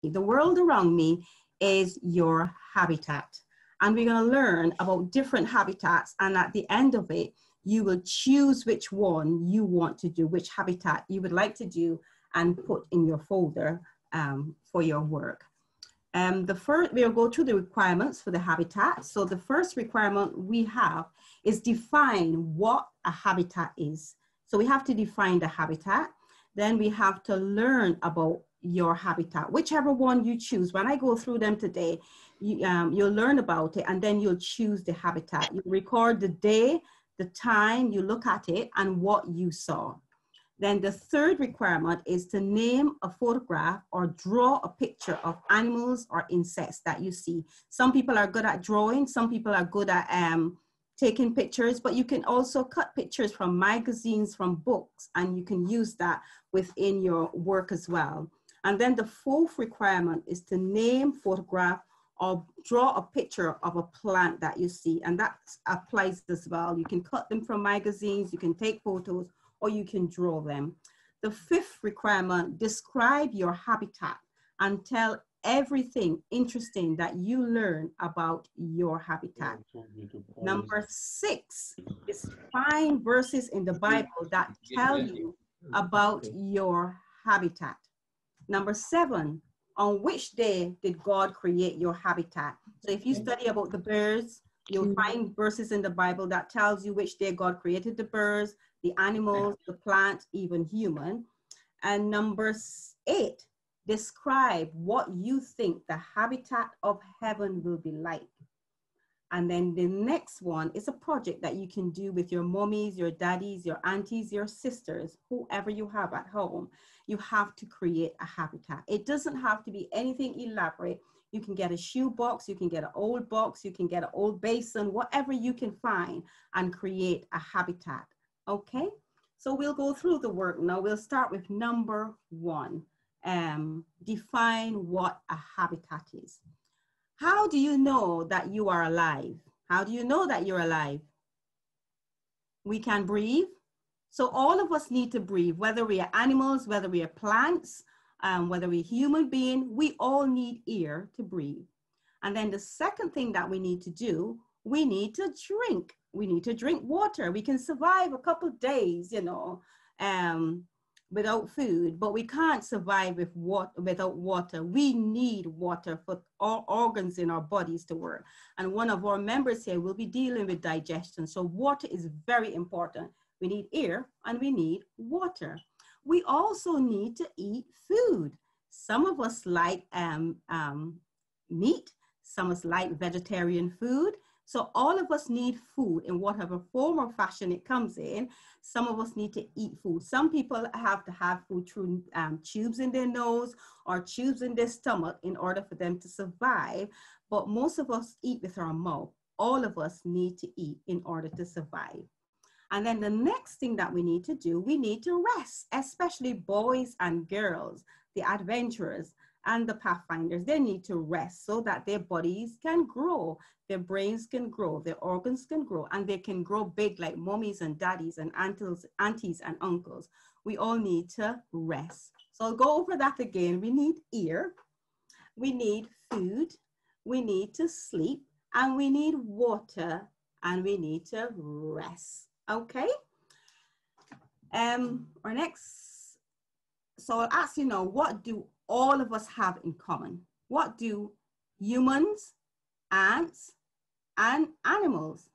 The world around me is your habitat. And we're going to learn about different habitats. And at the end of it, you will choose which one you want to do, which habitat you would like to do and put in your folder for your work. We'll go through the requirements for the habitat. So the first requirement we have is define what a habitat is. So we have to define the habitat. Then we have to learn about your habitat, whichever one you choose. When I go through them today, you'll learn about it and then you'll choose the habitat. You record the day, the time, you look at it and what you saw. Then the third requirement is to name a photograph or draw a picture of animals or insects that you see. Some people are good at drawing, some people are good at taking pictures, but you can also cut pictures from magazines, from books, and you can use that within your work as well. And then the fourth requirement is to name, photograph, or draw a picture of a plant that you see. And that applies as well. You can cut them from magazines, you can take photos, or you can draw them. The fifth requirement, describe your habitat and tell everything interesting that you learn about your habitat. Number 6 is find verses in the Bible that tell you about your habitat. Number 7, on which day did God create your habitat? So if you study about the birds, you'll find verses in the Bible that tells you which day God created the birds, the animals, the plants, even human. And number 8, describe what you think the habitat of heaven will be like. And then the next one is a project that you can do with your mommies, your daddies, your aunties, your sisters, whoever you have at home. You have to create a habitat. It doesn't have to be anything elaborate. You can get a shoe box, you can get an old box, you can get an old basin, whatever you can find and create a habitat. Okay, so we'll go through the work now. We'll start with number 1. Define what a habitat is. How do you know that you are alive? How do you know that you're alive? We can breathe. So all of us need to breathe, whether we are animals, whether we are plants, whether we're human being, we all need air to breathe. And then the second thing that we need to do, we need to drink. We need to drink water. We can survive a couple of days, you know, without food, but we can't survive without water. We need water for all organs in our bodies to work. And one of our members here will be dealing with digestion. So water is very important. We need air and we need water. We also need to eat food. Some of us like meat, some of us like vegetarian food. So all of us need food in whatever form or fashion it comes in. Some of us need to eat food. Some people have to have food through tubes in their nose or tubes in their stomach in order for them to survive. But most of us eat with our mouth. All of us need to eat in order to survive. And then the next thing that we need to do, we need to rest, especially boys and girls, the adventurers and the pathfinders. They need to rest so that their bodies can grow, their brains can grow, their organs can grow, and they can grow big like mommies and daddies and aunties and uncles. We all need to rest. So I'll go over that again. We need air, we need food, we need to sleep, and we need water, and we need to rest. Okay, our next, so I'll ask you now, what do all of us have in common? What do humans, ants, and animals,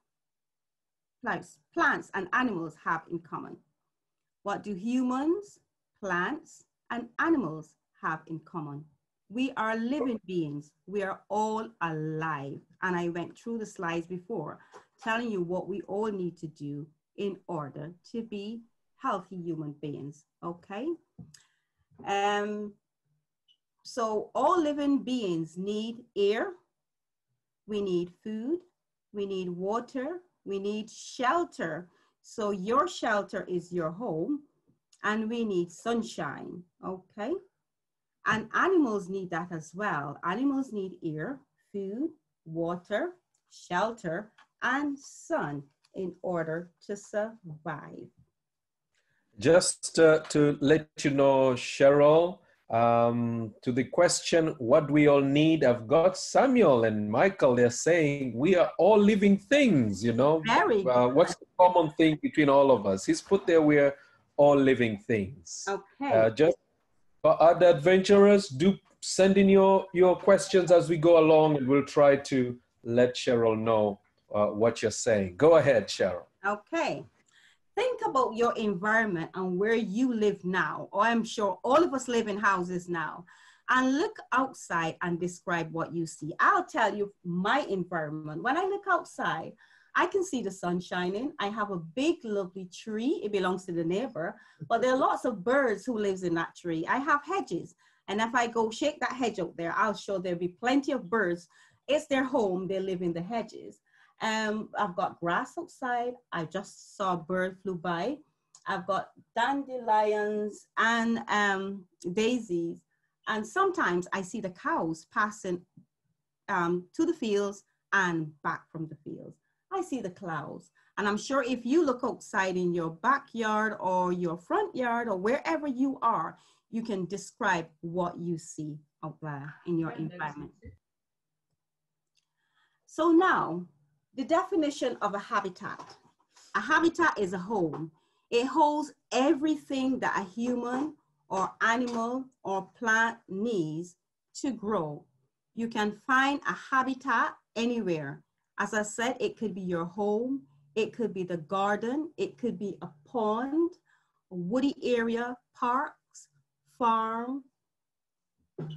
plants and animals have in common? What do humans, plants, and animals have in common? We are living beings. We are all alive. And I went through the slides before, telling you what we all need to do in order to be healthy human beings, okay? So all living beings need air, we need food, we need water, we need shelter. So your shelter is your home, and we need sunshine, okay? And animals need that as well. Animals need air, food, water, shelter, and sun in order to survive. Just to let you know, Cheryl, To the question, what do we all need? I've got Samuel and Michael. They're saying we are all living things, you know. Very good. What's the common thing between all of us? He's put there, we're all living things. Okay. Just for other adventurers, do send in your questions as we go along, and we'll try to let Cheryl know what you're saying. Go ahead, Cheryl. Okay. Think about your environment and where you live now, or I'm sure all of us live in houses now, and look outside and describe what you see. I'll tell you my environment. When I look outside, I can see the sun shining. I have a big, lovely tree. It belongs to the neighbor, but there are lots of birds who lives in that tree. I have hedges, and if I go shake that hedge out there, I'll show there'll be plenty of birds. It's their home. They live in the hedges. I've got grass outside. I just saw a bird flew by. I've got dandelions and daisies. And sometimes I see the cows passing to the fields and back from the fields. I see the clouds. And I'm sure if you look outside in your backyard or your front yard or wherever you are, you can describe what you see out there in your environment. So now, the definition of a habitat. A habitat is a home. It holds everything that a human or animal or plant needs to grow. You can find a habitat anywhere. As I said, it could be your home, it could be the garden, it could be a pond, a woody area, parks, farm.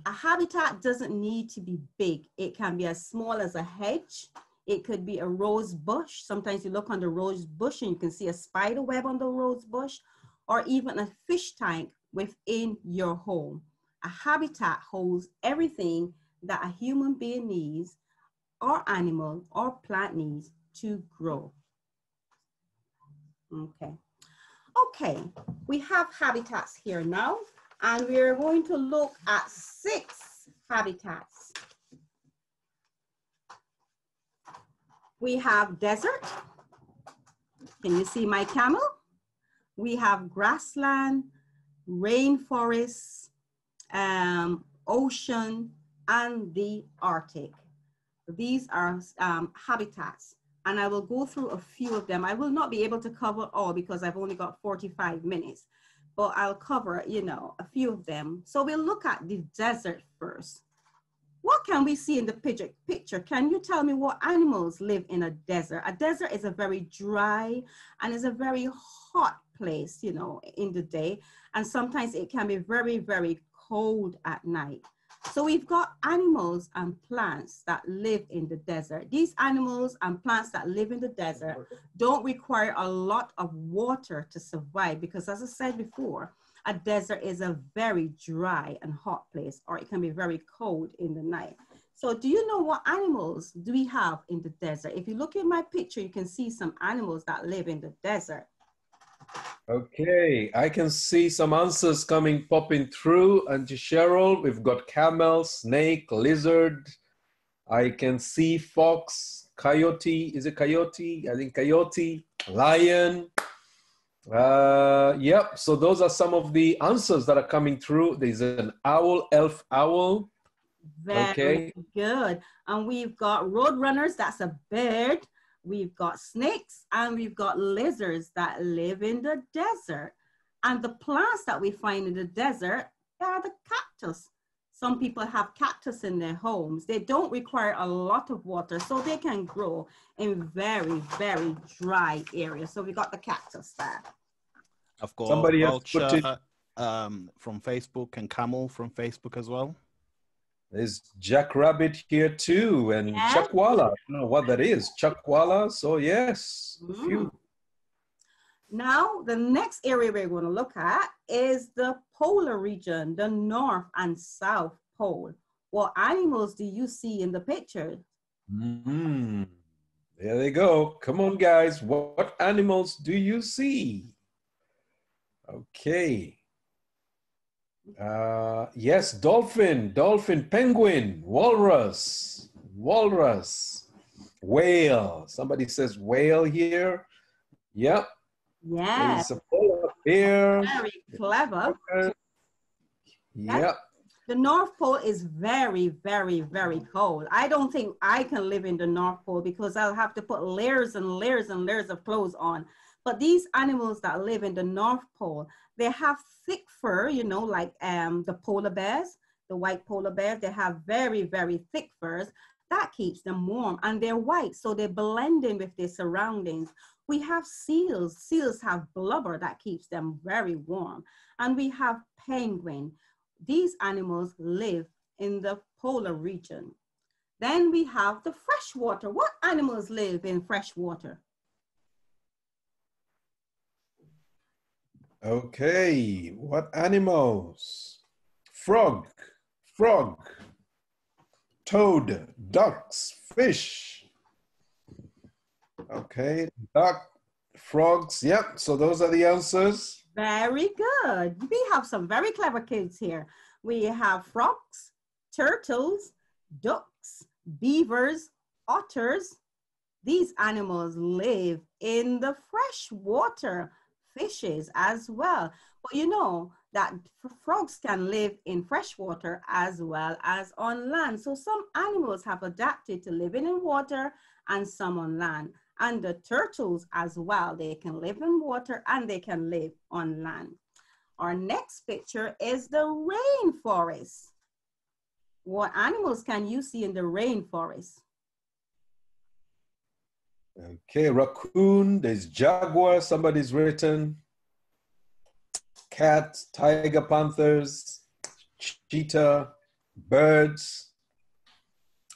A habitat doesn't need to be big. It can be as small as a hedge. It could be a rose bush. Sometimes you look on the rose bush and you can see a spider web on the rose bush, or even a fish tank within your home. A habitat holds everything that a human being needs, or animal or plant needs to grow. Okay, we have habitats here now, and we're going to look at 6 habitats. We have desert. Can you see my camel? We have grassland, rainforest, ocean, and the Arctic. These are habitats, and I will go through a few of them. I will not be able to cover all because I've only got 45 minutes, but I'll cover, you know, a few of them. So we'll look at the desert first. What can we see in the picture? Can you tell me what animals live in a desert? A desert is a very dry and is a very hot place, you know, in the day. And sometimes it can be very, very cold at night. So we've got animals and plants that live in the desert. These animals and plants that live in the desert don't require a lot of water to survive because, as I said before, a desert is a very dry and hot place, or it can be very cold in the night. So do you know what animals do we have in the desert? If you look at my picture, you can see some animals that live in the desert. Okay, I can see some answers popping through. And to Cheryl, we've got camel, snake, lizard. I can see fox, coyote. Is it coyote? I think coyote, lion. Yep, so those are some of the answers that are coming through. There's an owl, elf owl. Very good. And we've got roadrunners, that's a bird. We've got snakes, and we've got lizards that live in the desert. And the plants that we find in the desert are the cactus. Some people have cactus in their homes. They don't require a lot of water, so they can grow in very, very dry areas. So we got the cactus there. I've got Somebody vulture from Facebook and camel from Facebook as well. There's jackrabbit here too, and chuckwalla. I don't know what that is. Chuckwalla. So yes, a few. Now, the next area we're going to look at is the polar region, the North and South Pole. What animals do you see in the picture? There they go. Come on, guys. What animals do you see? Okay. Yes, dolphin, penguin, walrus, whale. Somebody says whale here. Yep. Yes. There's a polar bear. Very clever. Yep. The North Pole is very, very, very cold. I don't think I can live in the North Pole because I'll have to put layers and layers and layers of clothes on. But these animals that live in the North Pole, they have thick fur, you know, like the polar bears, the white polar bears, they have very, very thick furs. That keeps them warm, and they're white, so they blend in with their surroundings. We have seals. Seals have blubber that keeps them very warm. And we have penguin. These animals live in the polar region. Then we have the freshwater. What animals live in freshwater? Okay, what animals? Frog, frog, toad, ducks, fish. Okay, duck, frogs. Yep, so those are the answers. Very good. We have some very clever kids here. We have frogs, turtles, ducks, beavers, otters. These animals live in the fresh water, fishes as well. But you know that frogs can live in fresh water as well as on land. So some animals have adapted to living in water and some on land. And the turtles as well, they can live in water and they can live on land. Our next picture is the rainforest. What animals can you see in the rainforest? Okay, raccoon, there's jaguar, somebody's written. Cat, tiger, panthers, cheetah, birds,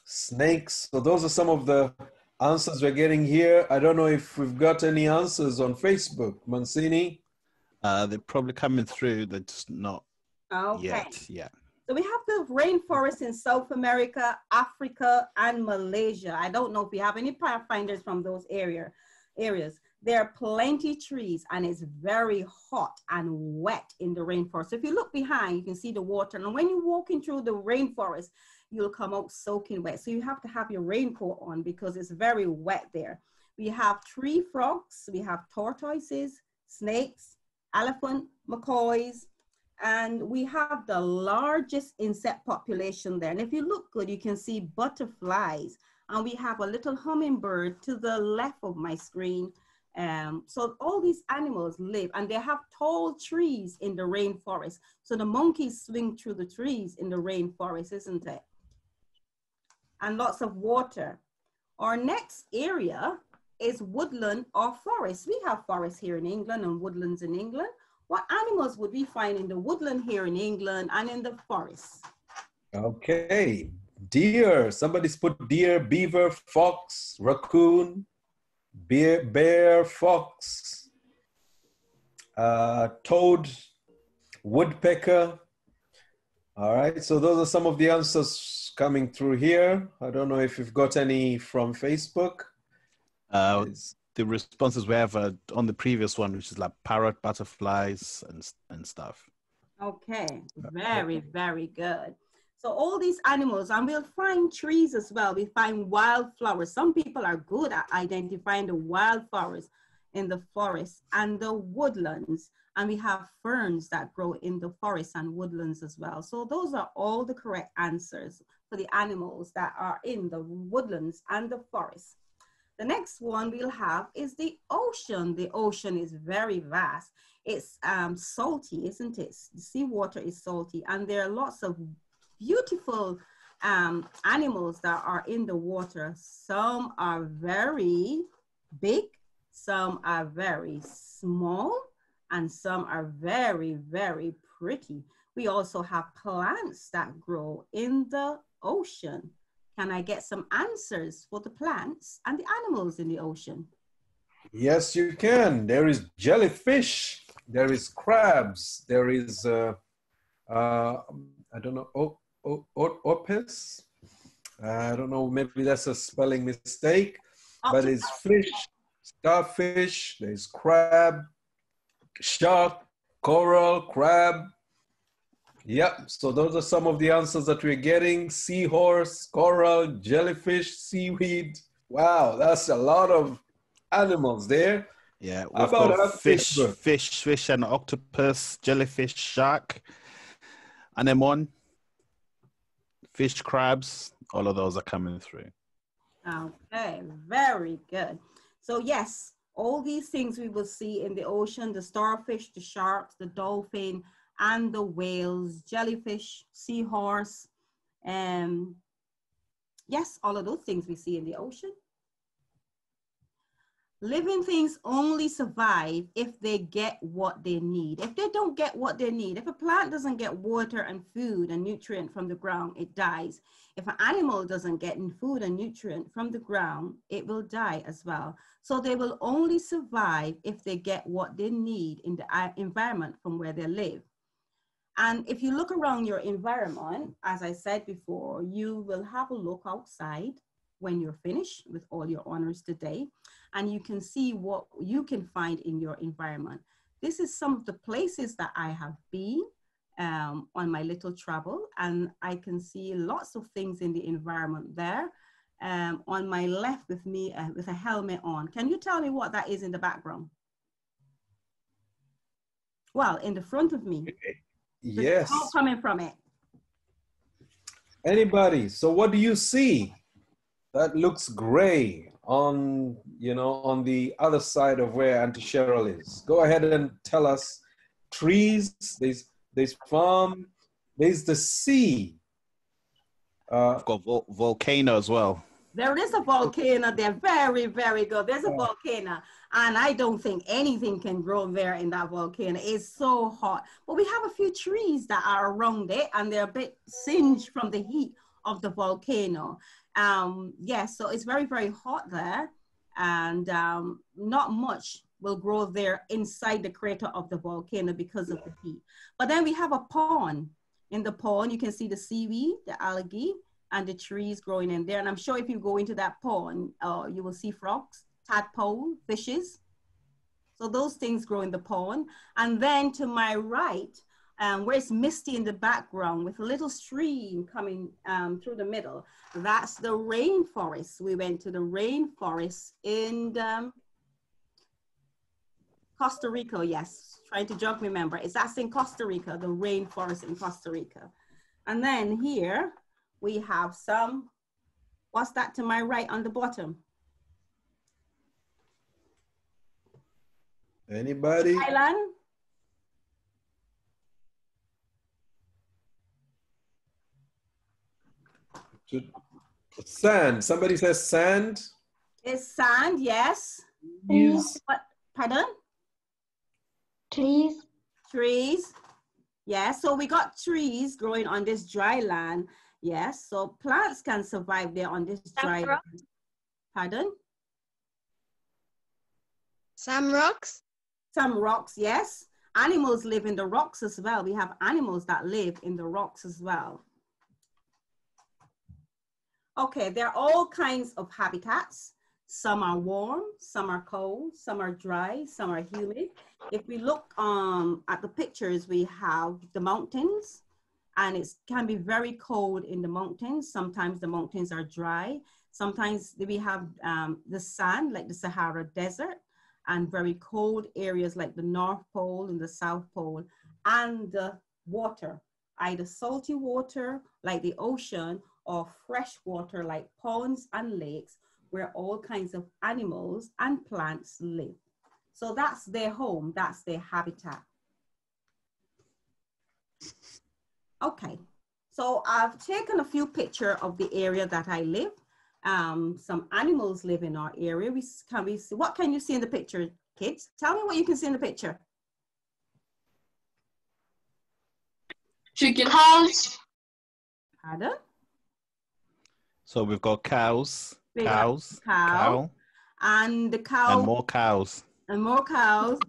snakes. So those are some of the answers we're getting here. I don't know if we've got any answers on Facebook. Mancini? They're probably coming through. They're just not yet. Yeah. So we have the rainforest in South America, Africa, and Malaysia. I don't know if we have any pathfinders from those areas. There are plenty of trees and it's very hot and wet in the rainforest. So if you look behind, you can see the water. And when you're walking through the rainforest, you'll come out soaking wet. So you have to have your raincoat on because it's very wet there. We have tree frogs, we have tortoises, snakes, elephant, macaws, and we have the largest insect population there. And if you look good, you can see butterflies. And we have a little hummingbird to the left of my screen. So all these animals live, and they have tall trees in the rainforest. So the monkeys swing through the trees in the rainforest, isn't it? And lots of water. Our next area is woodland or forest. We have forests here in England and woodlands in England. What animals would we find in the woodland here in England and in the forest? Okay, deer. Somebody's put deer, beaver, fox, raccoon, bear, fox, toad, woodpecker. All right, so those are some of the answers coming through here. I don't know if you've got any from Facebook. The responses we have on the previous one, which is like parrot, butterflies, and stuff. Okay, very, very good. So all these animals, and we'll find trees as well. We find wildflowers. Some people are good at identifying the wildflowers in the forest and the woodlands. And we have ferns that grow in the forest and woodlands as well. So those are all the correct answers for the animals that are in the woodlands and the forest. The next one we'll have is the ocean. The ocean is very vast. It's salty, isn't it? The seawater is salty, and there are lots of beautiful animals that are in the water. Some are very big, some are very small, and some are very, very pretty. We also have plants that grow in the ocean. Can I get some answers for the plants and the animals in the ocean? Yes, you can. There is jellyfish, there is crabs, there is, I don't know, opus? I don't know, maybe that's a spelling mistake, but it's fish, starfish, there's crab, shark, coral, crab. Yep, so those are some of the answers that we're getting. Seahorse, coral, jellyfish, seaweed. Wow, that's a lot of animals there. Yeah, we've got fish and octopus, jellyfish, shark, anemone. fish, crabs, all of those are coming through. Okay, very good. So yes, all these things we will see in the ocean, the starfish, the sharks, the dolphin, and the whales, jellyfish, seahorse, yes, all of those things we see in the ocean. Living things only survive if they get what they need. If they don't get what they need, if a plant doesn't get water and food and nutrient from the ground, it dies. If an animal doesn't get food and nutrient from the ground, it will die as well. So they will only survive if they get what they need in the environment from where they live. And if you look around your environment, as I said before, you will have a look outside when you're finished with all your honors today, and you can see what you can find in your environment. This is some of the places that I have been on my little travel, and I can see lots of things in the environment there. On my left with me with a helmet on. Can you tell me what that is in the background? Well, in the front of me. Yes. The smoke coming from it. Anybody? So what do you see? That looks gray on, you know, on the other side of where Auntie Cheryl is. Go ahead and tell us. Trees, there's farm, there's the sea. I've got volcano as well. There is a volcano there. Very, very good. There's a volcano. And I don't think anything can grow there in that volcano. It's so hot. But we have a few trees that are around it, and they're a bit singed from the heat of the volcano. Yes, so it's very, very hot there. And not much will grow there inside the crater of the volcano because of the heat. But then we have a pond. In the pond, you can see the seaweed, the algae, and the trees growing in there. And I'm sure if you go into that pond, you will see frogs, tadpole, fishes. So those things grow in the pond. And then to my right, where it's misty in the background with a little stream coming through the middle, that's the rainforest. We went to the rainforest in Costa Rica, yes. Trying to remember. That's in Costa Rica, the rainforest in Costa Rica. And then here, we have some, what's that to my right on the bottom? Anybody? Island? Sand. Somebody says sand. It's sand, yes. Trees. What? Pardon? Trees. Trees. Yes, so we got trees growing on this dry land. Yes, so plants can survive there on this dry land. Pardon? Some rocks. Some rocks, yes. Animals live in the rocks as well. We have animals that live in the rocks as well. Okay, there are all kinds of habitats. Some are warm, some are cold, some are dry, some are humid. If we look at the pictures, we have the mountains, and it can be very cold in the mountains. Sometimes the mountains are dry. Sometimes we have the sand, like the Sahara Desert, and very cold areas like the North Pole and the South Pole, and the water, either salty water like the ocean or fresh water like ponds and lakes, where all kinds of animals and plants live. So that's their home, that's their habitat. Okay, so I've taken a few pictures of the area that I live. Some animals live in our area. What can you see in the picture, kids? Tell me what you can see in the picture. Chicken. Cows. Pardon? So we've got cows, We got cow, and the cow. and more cows. And more cows.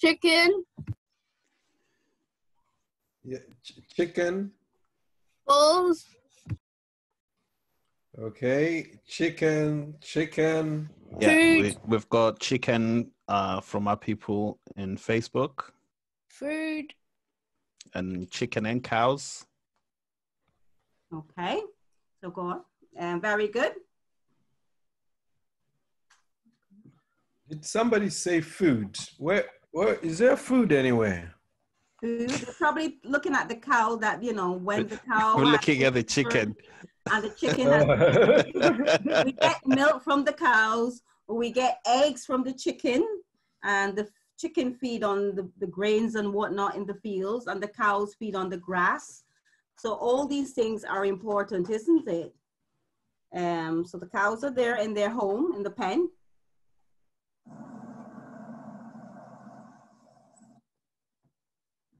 Chicken. Yeah, chicken. Bulls. Okay, chicken. Yeah, we've got chicken from our people in Facebook. Food. And chicken and cows. Okay, so go on. Very good. Did somebody say food? Where is there food anywhere? food. They're probably looking at the cow that, you know, when the cow... We're looking at the chicken. And the chicken has... We get milk from the cows, or we get eggs from the chicken, and the chicken feed on the grains and whatnot in the fields, and the cows feed on the grass. So all these things are important, isn't it? So the cows are there in their home, in the pen.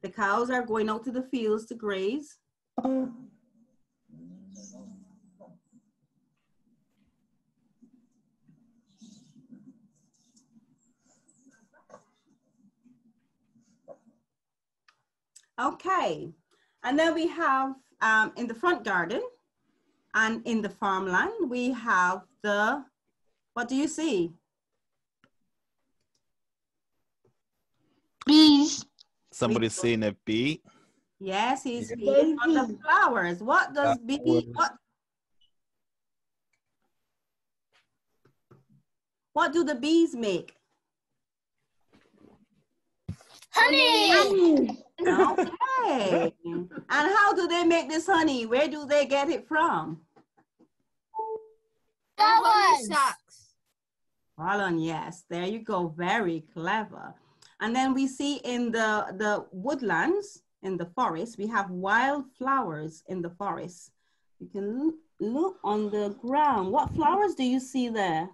The cows are going out to the fields to graze. Okay, and then we have in the front garden and in the farmland, we have the, what do you see? Bees. Somebody's seeing a bee. Yes, he's feeding on the flowers. What does bee, what do the bees make? Honey. Okay. And how do they make this honey? Where do they get it from? Sacks. Pollen, yes. There you go. Very clever. And then we see in the woodlands, in the forest, we have wildflowers in the forest. You can look on the ground. What flowers do you see there?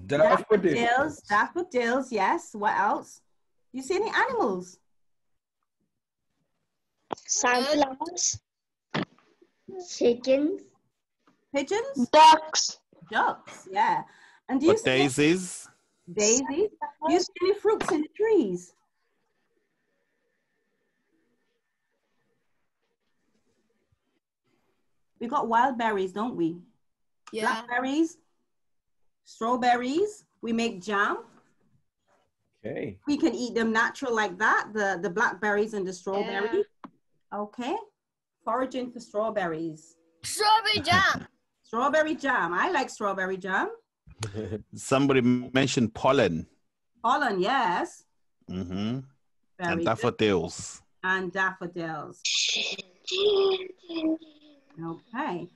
Daffodils. Daffodils, yes. What else? You see any animals? Sunflowers. Chickens. Pigeons? Ducks. Ducks, yeah. And do you see daisies? daisies? Do you see any fruits in the trees? We got wild berries, don't we? Yeah. Blackberries, strawberries. We make jam. Okay. We can eat them natural like that, the blackberries and the strawberries. Yeah. Okay. Foraging for strawberries. Strawberry jam. Strawberry jam. I like strawberry jam. Somebody mentioned pollen. Pollen, yes. Mm-hmm. Very And good. daffodils. And daffodils. Okay.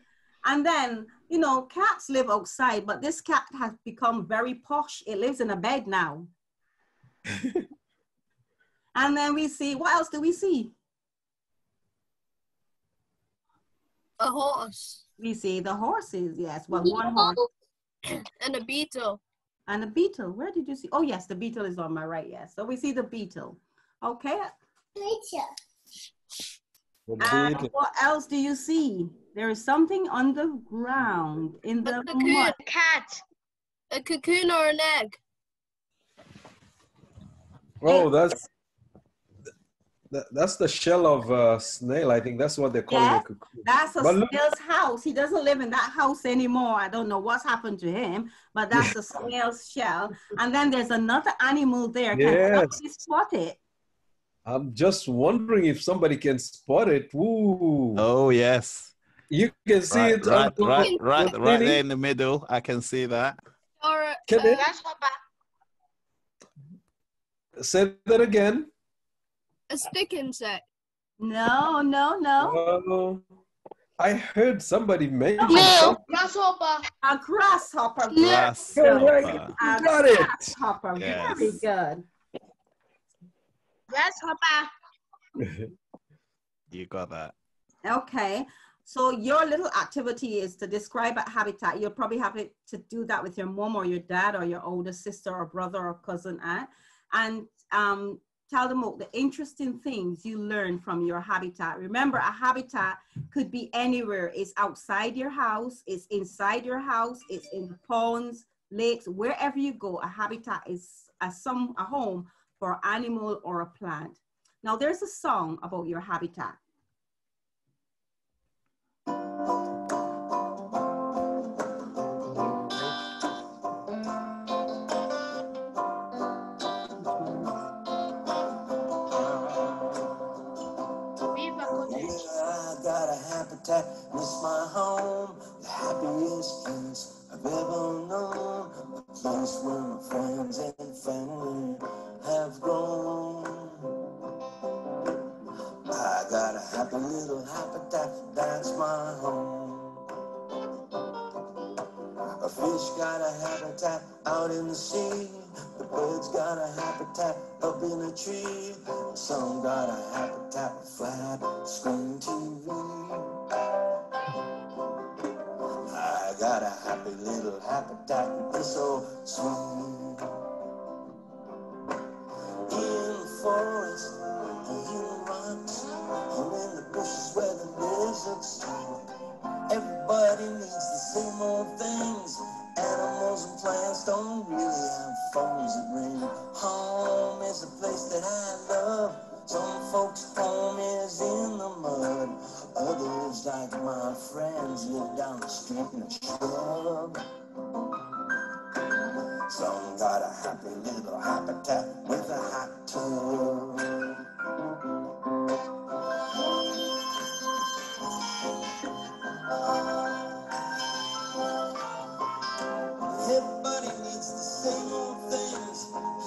And then, you know, cats live outside, but this cat has become very posh. It lives in a bed now. And then we see, what else do we see? A horse. We see the horses, yes. Well, one horse. And a beetle. And a beetle. Where did you see? Oh, yes, the beetle is on my right, yes. So we see the beetle. Okay. And what else do you see? There is something on the ground in the mud. A cat. A cocoon or an egg. Oh, that's the shell of a snail. I think that's what they're calling a cocoon. That's a But look- snail's house. He doesn't live in that house anymore. I don't know what's happened to him, but that's a snail's shell. And then there's another animal there. Can somebody spot it? I'm just wondering if somebody can spot it. Ooh. Oh, yes. You can see Right, it. right there in the middle. I can see that. Or a Can it? grasshopper. Say that again. A stick insect. No, no, no. Oh, I heard somebody mention No. Grasshopper. A grasshopper. Grasshopper. A Got it. grasshopper. Yes. Very good. Grasshopper. You got that. Okay. So your little activity is to describe a habitat. You'll probably have to do that with your mom or your dad or your older sister or brother or cousin, aunt, and tell them all the interesting things you learn from your habitat. Remember, a habitat could be anywhere. It's outside your house, it's inside your house, it's in ponds, lakes, wherever you go. A habitat is a home for an animal or a plant. Now there's a song about your habitat. It's my home, the happiest place I've ever known. A place That's when my friends and family have grown. I got a happy little habitat, that's my home. A fish got a habitat out in the sea. The birds got a habitat up in a tree. Some got a habitat with flat screen TV. I got a happy little habitat, it's so sweet. In the forest, and in the rocks, and in the bushes where the lizards talk. Everybody needs the same old things. Animals and plants don't really have phones that ring. Home is a place that I love. Some folks' home is in the mud. Others, like my friends, live down the street in a shrub. Some got a happy little habitat with a hot tub. Everybody needs the same old things.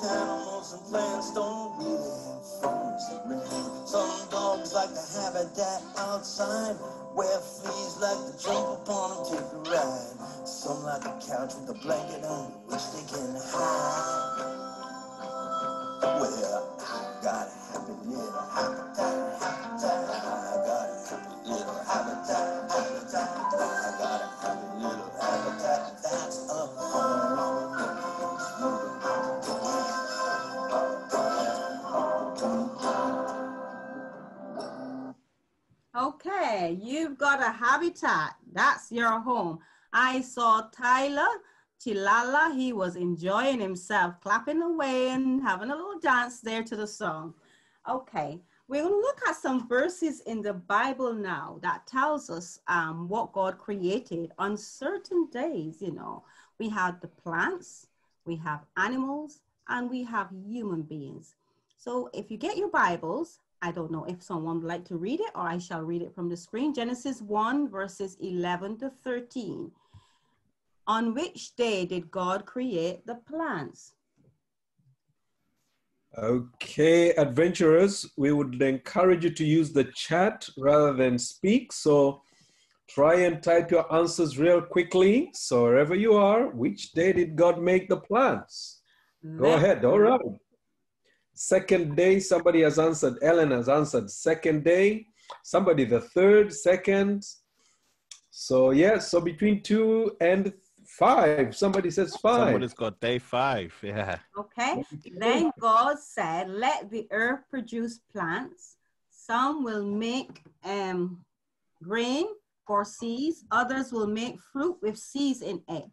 Animals and plants don't really have phones that ring. Some dogs like to habitat outside, where fleas like to jump upon and take a ride. Some like a couch with a blanket under which they can hide. Well, I got a happy little habitat, habitat. I got a happy little habitat, habitat. I got a happy little habitat, that's a home. Okay, you've got a habitat. That's your home. I saw Tyler Chilala. He was enjoying himself, clapping away and having a little dance there to the song. Okay, we're going to look at some verses in the Bible now that tells us what God created on certain days. You know, we have the plants, we have animals, and we have human beings. So if you get your Bibles, I don't know if someone would like to read it, or I shall read it from the screen. Genesis 1, verses 11 to 13. On which day did God create the plants? Okay, adventurers, we would encourage you to use the chat rather than speak. So try and type your answers real quickly. So wherever you are, which day did God make the plants? Go ahead, all right. Second day, somebody has answered. Ellen has answered second day. Somebody the third, second. So yes, so between 2 and 5. Somebody says 5. Somebody's got day 5, yeah. Okay, then God said, let the earth produce plants. Some will make grain for seeds. Others will make fruit with seeds in it.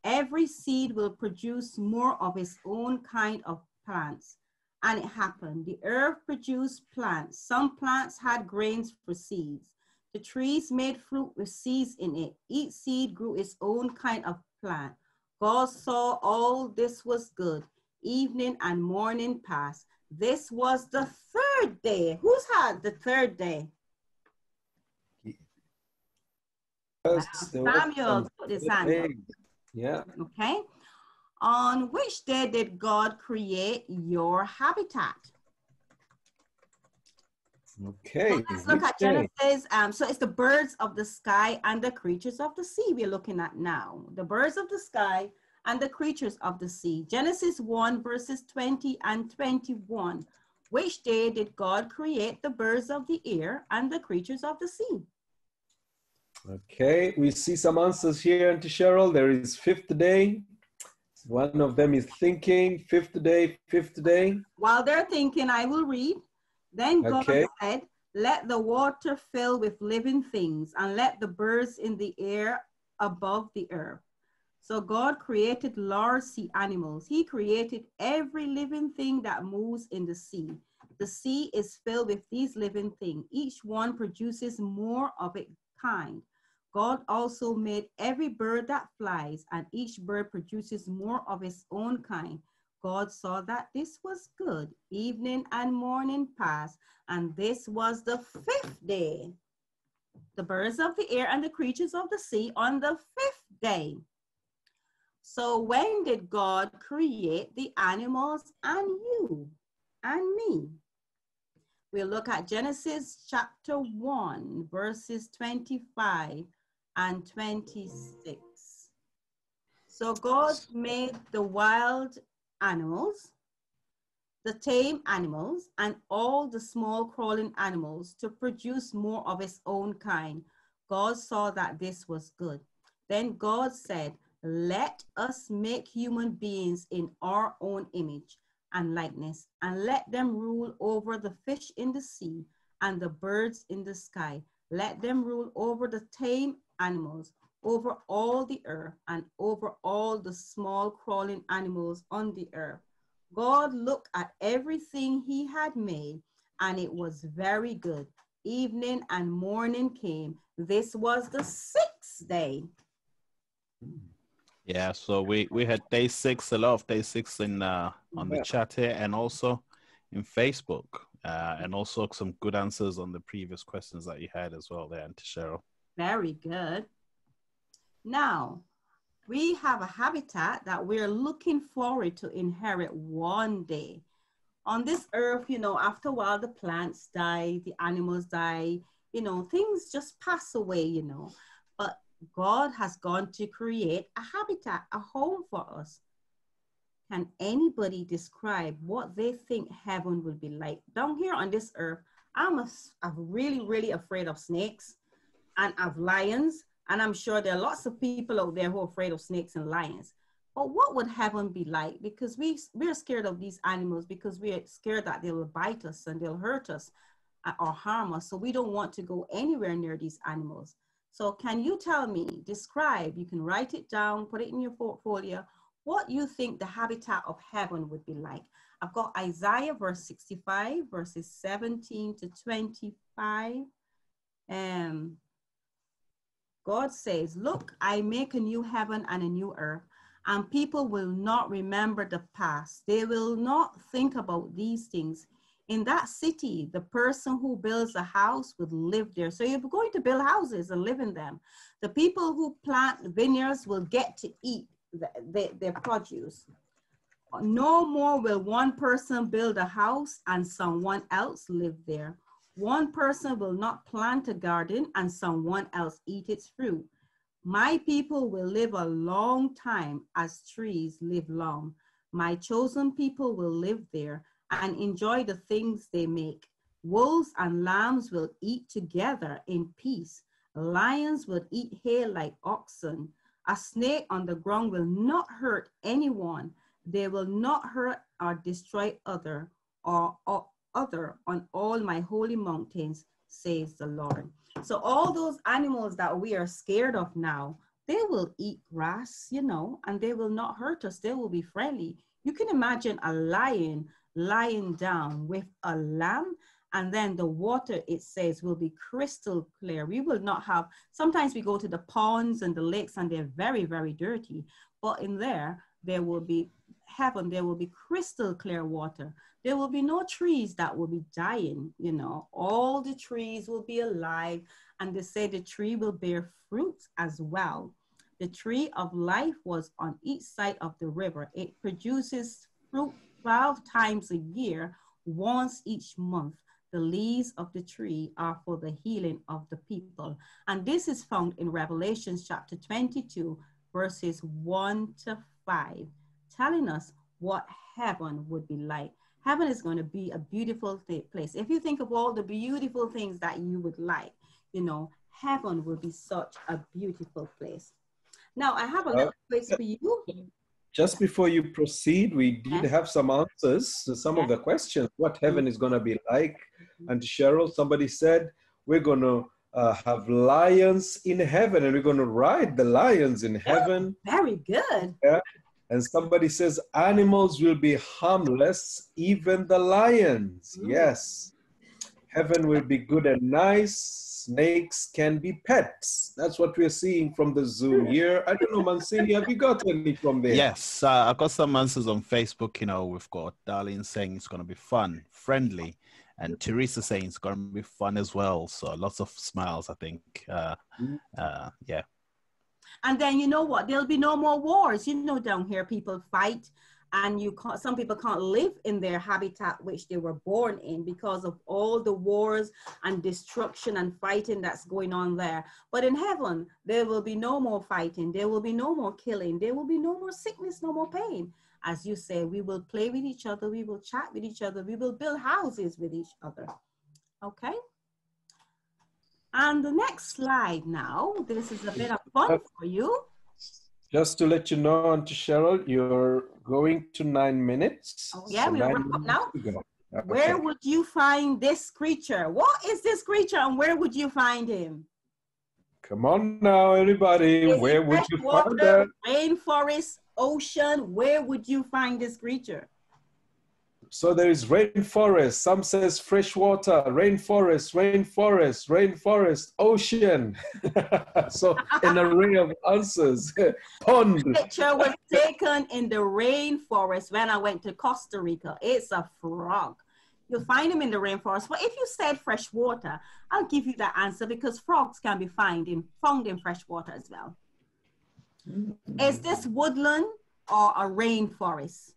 Every seed will produce more of its own kind of plants. And it happened. The earth produced plants. Some plants had grains for seeds. The trees made fruit with seeds in it. Each seed grew its own kind of plant. God saw all this was good. Evening and morning passed. This was the third day. Who's had the third day? Samuel put his hand up. Yeah. Okay. On which day did God create your habitat? Okay. So let's look at Genesis. So it's the birds of the sky and the creatures of the sea we're looking at now. The birds of the sky and the creatures of the sea. Genesis 1, verses 20 and 21. Which day did God create the birds of the air and the creatures of the sea? Okay, we see some answers here, Auntie Cheryl. There is fifth day. One of them is thinking, fifth day, fifth day. While they're thinking, I will read. Then God said, let the water fill with living things and let the birds in the air above the earth. So God created large sea animals. He created every living thing that moves in the sea. The sea is filled with these living things. Each one produces more of its kind. God also made every bird that flies, and each bird produces more of its own kind. God saw that this was good. Evening and morning passed, and this was the fifth day. The birds of the air and the creatures of the sea on the fifth day. So when did God create the animals and you and me? We'll look at Genesis chapter 1, verses 25 and 26. So God made the wild animals, the tame animals, and all the small crawling animals to produce more of his own kind. God saw that this was good. Then God said, let us make human beings in our own image and likeness, and let them rule over the fish in the sea and the birds in the sky. Let them rule over the tame animals, over all the earth, and over all the small crawling animals on the earth. God looked at everything he had made, and it was very good. Evening and morning came. This was the sixth day. Yeah, so we had day 6, a lot of day 6 in on the chat here, and also in Facebook, and also some good answers on the previous questions that you had as well there, Auntie Cheryl. Very good. Now, we have a habitat that we're looking forward to inherit one day. On this earth, you know, after a while, the plants die, the animals die, you know, things just pass away, you know. But God has gone to create a habitat, a home for us. Can anybody describe what they think heaven will be like? Down here on this earth, I'm really, really afraid of snakes and of lions. And I'm sure there are lots of people out there who are afraid of snakes and lions. But what would heaven be like? Because we're scared of these animals because we're scared that they will bite us and they'll hurt us or harm us. So we don't want to go anywhere near these animals. So can you tell me, describe, you can write it down, put it in your portfolio, what you think the habitat of heaven would be like. I've got Isaiah verse 65, verses 17 to 25. God says, look, I make a new heaven and a new earth, and people will not remember the past. They will not think about these things. In that city, the person who builds a house would live there. So you're going to build houses and live in them. The people who plant vineyards will get to eat their produce. No more will one person build a house and someone else live there. One person will not plant a garden and someone else eat its fruit. My people will live a long time as trees live long. My chosen people will live there and enjoy the things they make. Wolves and lambs will eat together in peace. Lions will eat hay like oxen. A snake on the ground will not hurt anyone. They will not hurt or destroy other on all my holy mountains, says the Lord. So all those animals that we are scared of now, they will eat grass, you know, and they will not hurt us. They will be friendly. You can imagine a lion lying down with a lamb, and then the water, it says, will be crystal clear. We will not have, sometimes we go to the ponds and the lakes and they're very, very dirty, but in there will be heaven, there will be crystal clear water. There will be no trees that will be dying, you know, all the trees will be alive, and they say the tree will bear fruit as well. The tree of life was on each side of the river. It produces fruit 12 times a year, once each month. The leaves of the tree are for the healing of the people. And this is found in Revelation chapter 22, verses 1 to 5, telling us what heaven would be like. Heaven is going to be a beautiful place. If you think of all the beautiful things that you would like, you know, heaven will be such a beautiful place. Now, I have a little quiz for you. Just before you proceed, we did have some answers to some of the questions, what heaven is going to be like. And Cheryl, somebody said, we're going to have lions in heaven, and we're going to ride the lions in heaven. Very good. Yeah. And somebody says, animals will be harmless, even the lions. Yes. Heaven will be good and nice. Snakes can be pets. That's what we're seeing from the Zoom here. I don't know, Mancini, have you got any from there? Yes, I've got some answers on Facebook. You know, we've got Darlene saying it's going to be fun, friendly, and Teresa saying it's going to be fun as well. So lots of smiles, I think. Yeah. And then you know what? There'll be no more wars. You know, down here people fight, and some people can't live in their habitat which they were born in because of all the wars and destruction and fighting that's going on there. But in heaven, there will be no more fighting. There will be no more killing. There will be no more sickness, no more pain. As you say, we will play with each other. We will chat with each other. We will build houses with each other. Okay? And the next slide now, this is a bit of fun for you. Just to let you know, Auntie Cheryl, you're going to 9 minutes. Oh, yeah, so we'll wrap up now. Okay. Where would you find this creature? What is this creature and where would you find him? Come on now, everybody. Where would you find that? Rainforest, ocean, where would you find this creature? So there is rainforest. Some says freshwater, rainforest, rainforest, rainforest, ocean. So an array of answers. Pond. The picture was taken in the rainforest when I went to Costa Rica. It's a frog. You'll find him in the rainforest. But if you said freshwater, I'll give you that answer because frogs can be found in freshwater as well. Is this woodland or a rainforest?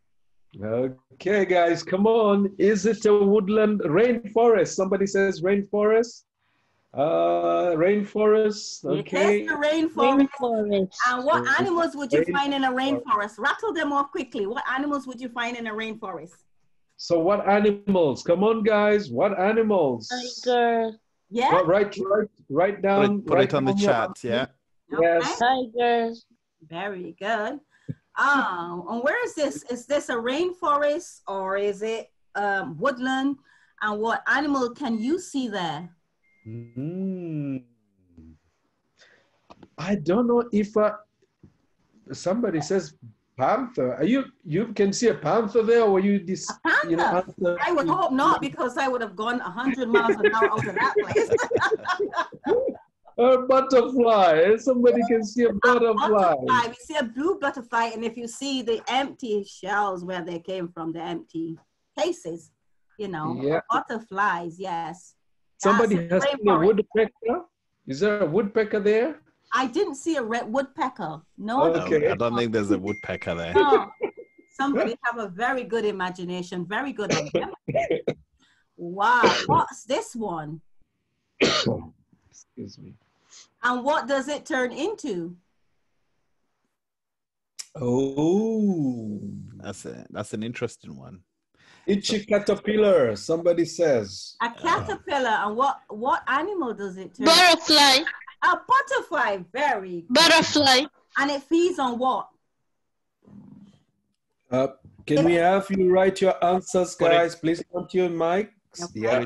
Okay, guys, come on. Is it a woodland rainforest? Somebody says rainforest. Rainforest. Okay. It is the rainforest. And what animals would you find in a rainforest? Rattle them off quickly. What animals would you find in a rainforest? So what animals? Come on, guys. What animals? Tiger. Yeah. Well, write down. Put it on the chat. Yeah. Yes. Tiger. Very good. And where is this? Is this a rainforest or is it woodland? And what animal can you see there? I don't know if somebody says panther. You can see a panther there, or you this? A panther? You know, panther. I would hope not, because I would have gone 100 miles an hour out of that place. A butterfly. Somebody can see a butterfly. We see a blue butterfly, and if you see the empty shells where they came from, the empty cases, you know, yeah. Butterflies, yes. Somebody has seen a woodpecker. Is there a woodpecker there? I didn't see a red woodpecker. No. Okay. I don't think there's a woodpecker there. No. Somebody have a very good imagination, very good idea. Wow, what's this one? Excuse me. And what does it turn into? Oh, that's an interesting one. It's a caterpillar. Somebody says A caterpillar. And what animal does it turn? Butterfly. A butterfly. Very good. Butterfly. And it feeds on what? Can we have you write your answers, guys? Please put your mics. Okay. Yeah.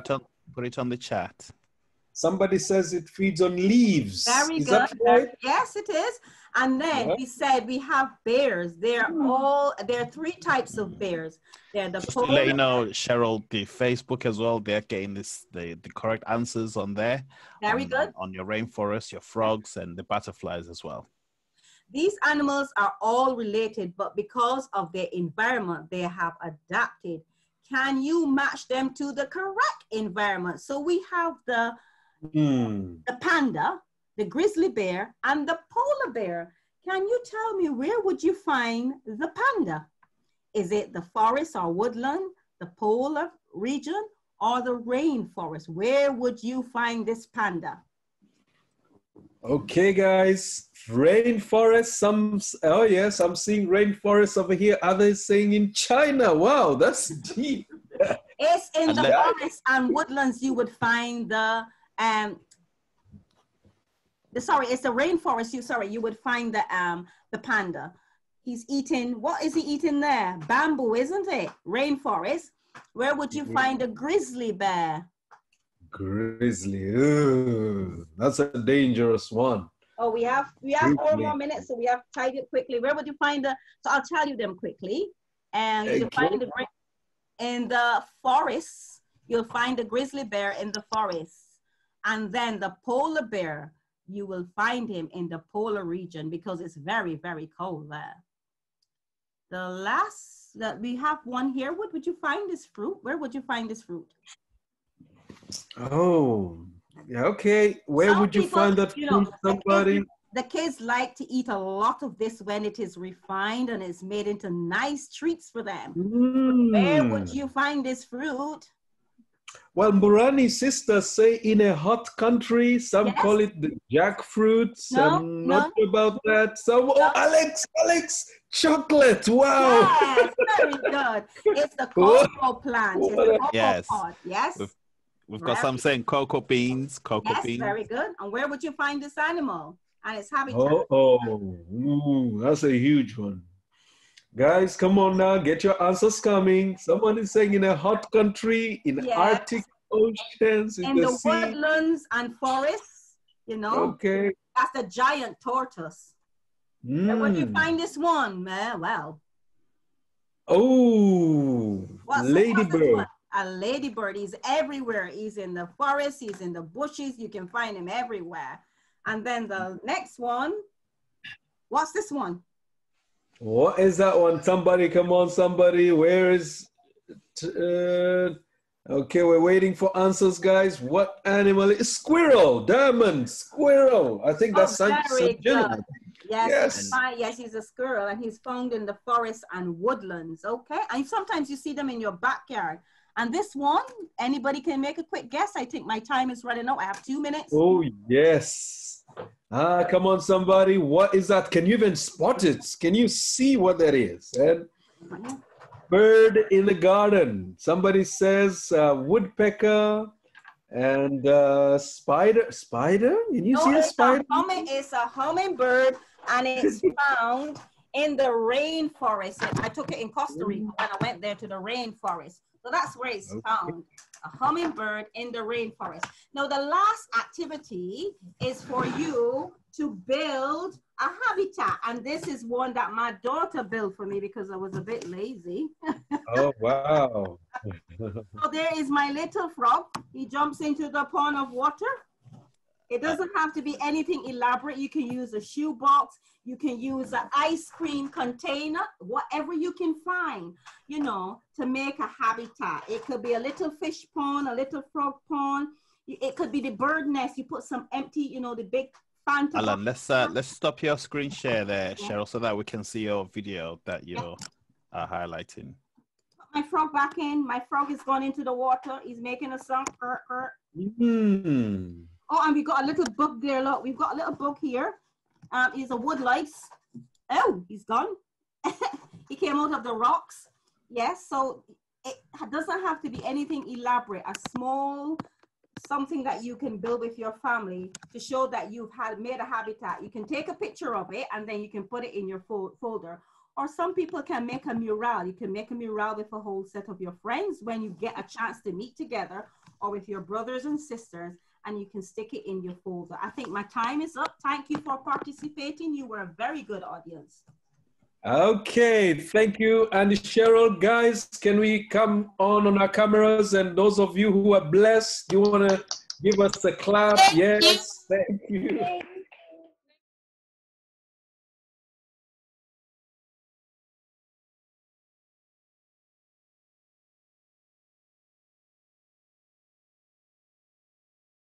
Put it on the chat. Somebody says it feeds on leaves. Very Is good. that right? Yes, it is. And then Yeah. we said we have bears. There are 3 types of bears. They're the Just to let you know, Cheryl, the Facebook as well, they're getting the correct answers on there. Very good. On your rainforest, your frogs, and the butterflies as well. These animals are all related, but because of their environment, they have adapted. Can you match them to the correct environment? So we have the panda, the grizzly bear, and the polar bear. Can you tell me, where would you find the panda? Is it the forest or woodland, the polar region, or the rainforest? Where would you find this panda? Okay, guys. Rainforest. Oh yes, I'm seeing rainforest over here. Others saying in China. Wow, that's deep. It's in the forest and woodlands. You would find it's the rainforest. You would find the panda. He's eating, what is he eating there? Bamboo, isn't it? Rainforest. Where would you find a grizzly bear? Grizzly. Ooh, that's a dangerous one. Oh, we have 4 more minutes, so we have to type it quickly. Where would you find so I'll tell you them quickly. And you'll find in the forest, you'll find the grizzly bear in the forest. And then the polar bear, you will find him in the polar region because it's very, very cold there. The last, that we have one here. What would you find this fruit? Where would you find this fruit? Oh, yeah, okay. Where would you find that fruit, somebody? The kids like to eat a lot of this when it is refined and it's made into nice treats for them. Where would you find this fruit? Well, Murani's sisters say in a hot country, some call it the jackfruit. I'm not sure about that. Oh, Alex, chocolate. Wow. Yes, very good. It's the cocoa plant. It's the cocoa pod. Yes. We've got some saying cocoa beans. Yes, very good. And where would you find this animal and its habitat? Ooh, that's a huge one. Guys, come on now, get your answers coming. Someone is saying in a hot country, in Arctic oceans, in the sea. Woodlands and forests, you know. Okay. That's the giant tortoise. Where would you find this one? Well. Oh, ladybird. A ladybird. He's everywhere. He's in the forest. He's in the bushes. You can find him everywhere. And then the next one. What's this one? What is that one? Somebody, come on, somebody. Where is... okay, we're waiting for answers, guys. What animal is squirrel? Diamond, squirrel. I think that's Sanjana. Yes, yes, he's a squirrel, and he's found in the forest and woodlands. Okay, and sometimes you see them in your backyard. And this one, anybody can make a quick guess. I think my time is running out. I have 2 minutes. Oh, yes. Come on, somebody. What is that? Can you even spot it? Can you see what that is? And bird in the garden. Somebody says woodpecker and spider. Spider? Can you see a spider? It's a hummingbird, and it's found in the rainforest. I took it in Costa Rica when I went there to the rainforest. So that's where it's found, a hummingbird in the rainforest. Now, the last activity is for you to build a habitat. And this is one that my daughter built for me because I was a bit lazy. Oh, wow. So there is my little frog. He jumps into the pond of water. It doesn't have to be anything elaborate. You can use a shoebox. You can use an ice cream container, whatever you can find, you know, to make a habitat. It could be a little fish pond, a little frog pond. It could be the bird nest. You put some empty, you know, the big phantom. Alan, let's stop your screen share there, Cheryl, so that we can see your video that you're highlighting. Put my frog back in. My frog is gone into the water. He's making a song. Oh, and we got a little bug there. Look, we've got a little bug here. He's a wood lice. Oh, he's gone. He came out of the rocks. Yes, so it doesn't have to be anything elaborate. A small something that you can build with your family to show that you've made a habitat. You can take a picture of it and then you can put it in your folder. Or some people can make a mural. You can make a mural with a whole set of your friends when you get a chance to meet together, or with your brothers and sisters, and you can stick it in your folder. I think my time is up. Thank you for participating. You were a very good audience. Okay, thank you. And Cheryl, guys, can we come on our cameras? And those of you who are blessed, you want to give us a clap? Yes, thank you.